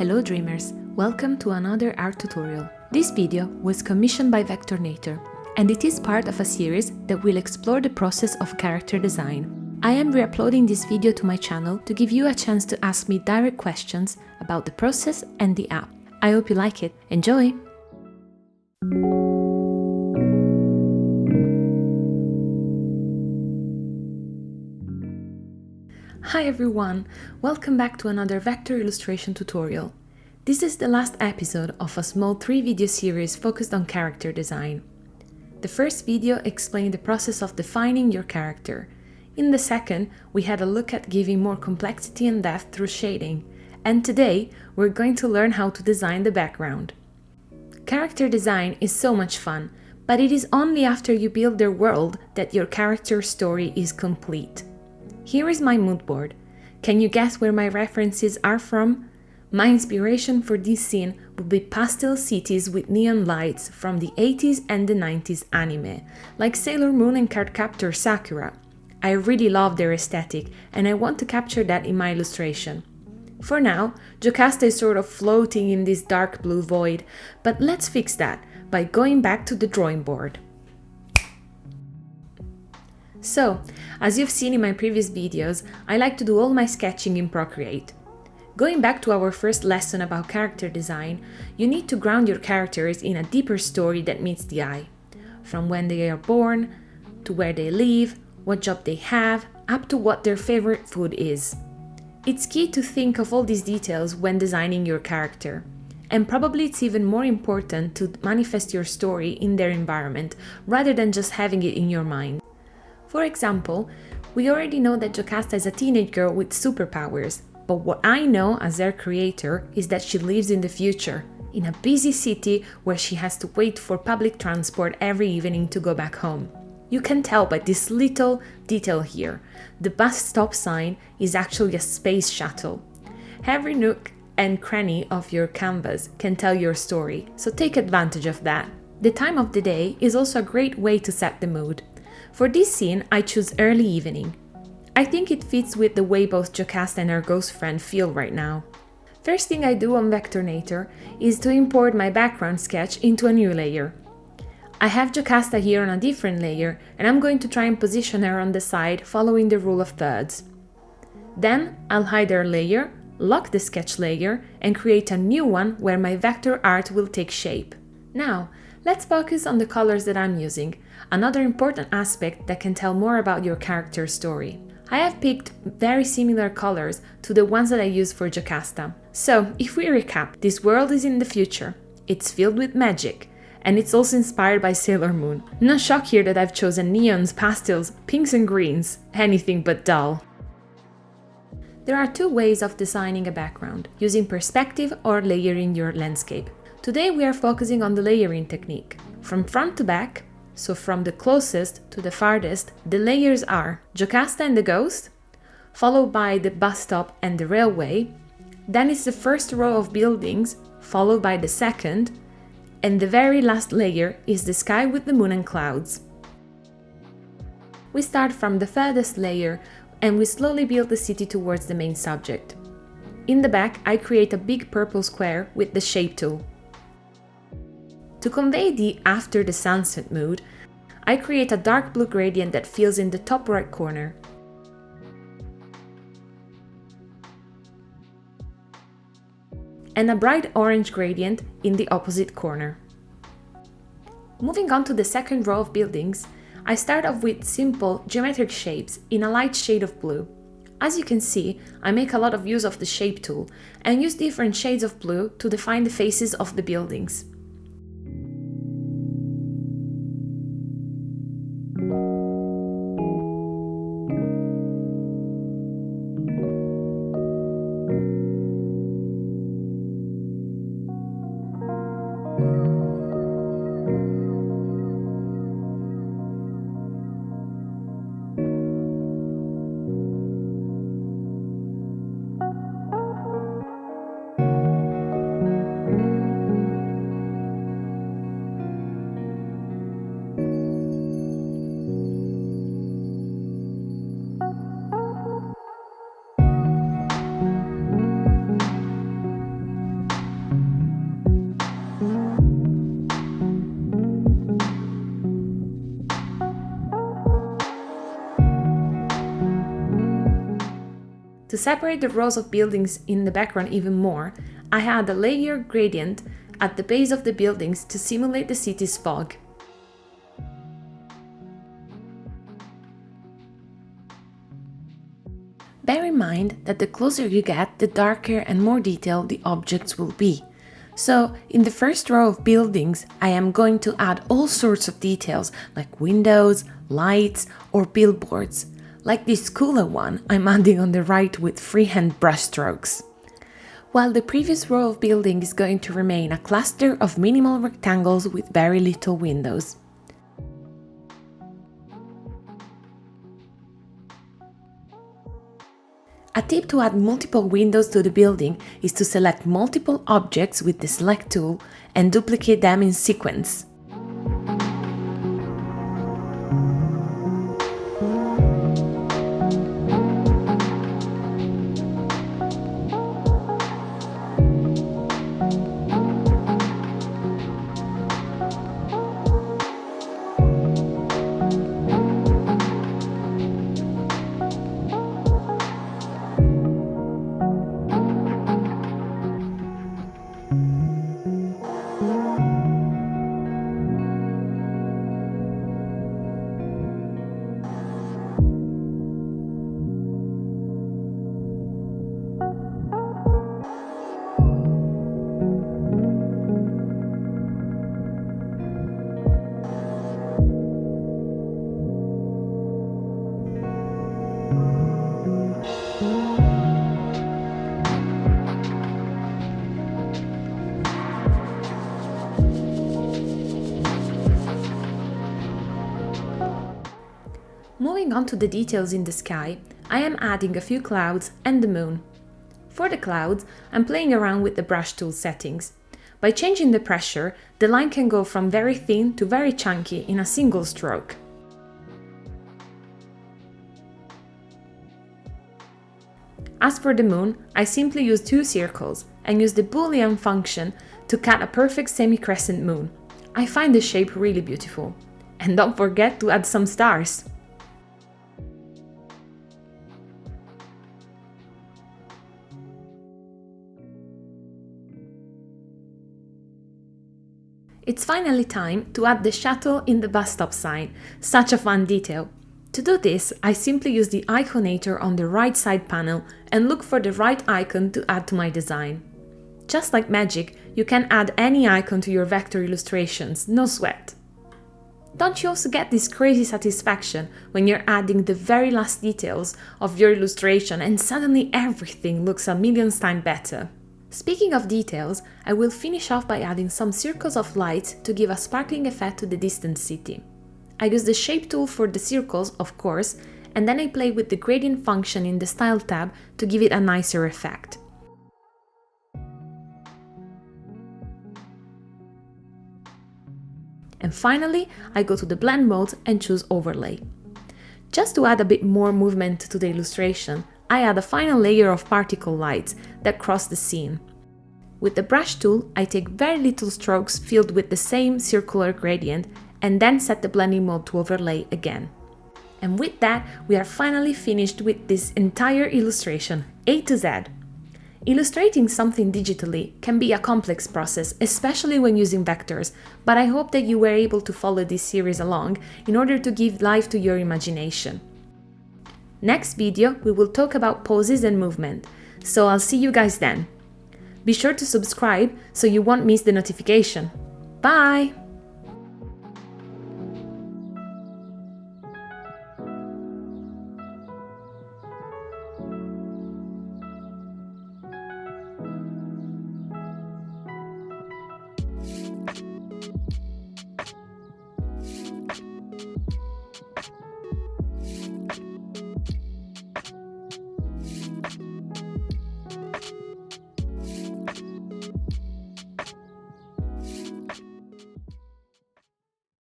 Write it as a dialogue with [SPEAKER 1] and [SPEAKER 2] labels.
[SPEAKER 1] Hello dreamers, welcome to another art tutorial. This video was commissioned by Vectornator, and it is part of a series that will explore the process of character design. I am re-uploading this video to my channel to give you a chance to ask me direct questions about the process and the app. I hope you like it. Enjoy! Hi everyone! Welcome back to another vector illustration tutorial. This is the last episode of a small 3-video series focused on character design. The first video explained the process of defining your character. In the second, we had a look at giving more complexity and depth through shading. And today, we're going to learn how to design the background. Character design is so much fun, but it is only after you build their world that your character story is complete. Here is my mood board. Can you guess where my references are from? My inspiration for this scene would be pastel cities with neon lights from the 80s and the 90s anime, like Sailor Moon and Cardcaptor Sakura. I really love their aesthetic and I want to capture that in my illustration. For now, Jocasta is sort of floating in this dark blue void, but let's fix that by going back to the drawing board. So, as you've seen in my previous videos, I like to do all my sketching in Procreate. Going back to our first lesson about character design, you need to ground your characters in a deeper story that meets the eye. From when they are born, to where they live, what job they have, up to what their favorite food is. It's key to think of all these details when designing your character. And probably it's even more important to manifest your story in their environment, rather than just having it in your mind. For example, we already know that Jocasta is a teenage girl with superpowers, but what I know as their creator is that she lives in the future, in a busy city where she has to wait for public transport every evening to go back home. You can tell by this little detail here. The bus stop sign is actually a space shuttle. Every nook and cranny of your canvas can tell your story, so take advantage of that. The time of the day is also a great way to set the mood. For this scene, I choose early evening. I think it fits with the way both Jocasta and her ghost friend feel right now. First thing I do on Vectornator is to import my background sketch into a new layer. I have Jocasta here on a different layer, and I'm going to try and position her on the side following the rule of thirds. Then I'll hide her layer, lock the sketch layer, and create a new one where my vector art will take shape. Now, let's focus on the colors that I'm using, another important aspect that can tell more about your character's story. I have picked very similar colors to the ones that I used for Jocasta. So, if we recap, this world is in the future, it's filled with magic, and it's also inspired by Sailor Moon. No shock here that I've chosen neons, pastels, pinks and greens, anything but dull. There are two ways of designing a background, using perspective or layering your landscape. Today we are focusing on the layering technique. From front to back, so from the closest to the farthest, the layers are Jocasta and the ghost, followed by the bus stop and the railway, then it's the first row of buildings, followed by the second, and the very last layer is the sky with the moon and clouds. We start from the furthest layer and we slowly build the city towards the main subject. In the back, I create a big purple square with the shape tool. To convey the after the sunset mood, I create a dark blue gradient that fills in the top right corner. And a bright orange gradient in the opposite corner. Moving on to the second row of buildings, I start off with simple geometric shapes in a light shade of blue. As you can see, I make a lot of use of the shape tool and use different shades of blue to define the faces of the buildings. To separate the rows of buildings in the background even more, I add a layer gradient at the base of the buildings to simulate the city's fog. Bear in mind that the closer you get, the darker and more detailed the objects will be. So, in the first row of buildings, I am going to add all sorts of details like windows, lights, or billboards. Like this cooler one I'm adding on the right with freehand brushstrokes. While the previous row of buildings is going to remain a cluster of minimal rectangles with very little windows. A tip to add multiple windows to the building is to select multiple objects with the Select tool and duplicate them in sequence. Moving on to the details in the sky, I am adding a few clouds and the moon. For the clouds, I'm playing around with the brush tool settings. By changing the pressure, the line can go from very thin to very chunky in a single stroke. As for the moon, I simply use two circles and use the Boolean function to cut a perfect semi-crescent moon. I find the shape really beautiful. And don't forget to add some stars! It's finally time to add the shuttle in the bus stop sign, such a fun detail. To do this, I simply use the Iconator on the right side panel and look for the right icon to add to my design. Just like magic, you can add any icon to your vector illustrations, no sweat. Don't you also get this crazy satisfaction when you're adding the very last details of your illustration and suddenly everything looks a million times better? Speaking of details, I will finish off by adding some circles of light to give a sparkling effect to the distant city. I use the Shape tool for the circles, of course, and then I play with the gradient function in the Style tab to give it a nicer effect. And finally, I go to the Blend mode and choose Overlay. Just to add a bit more movement to the illustration, I add a final layer of particle lights that cross the scene. With the brush tool, I take very little strokes filled with the same circular gradient and then set the blending mode to overlay again. And with that, we are finally finished with this entire illustration, A to Z. Illustrating something digitally can be a complex process, especially when using vectors, but I hope that you were able to follow this series along in order to give life to your imagination. Next video, we will talk about poses and movement, so I'll see you guys then. Be sure to subscribe so you won't miss the notification. Bye!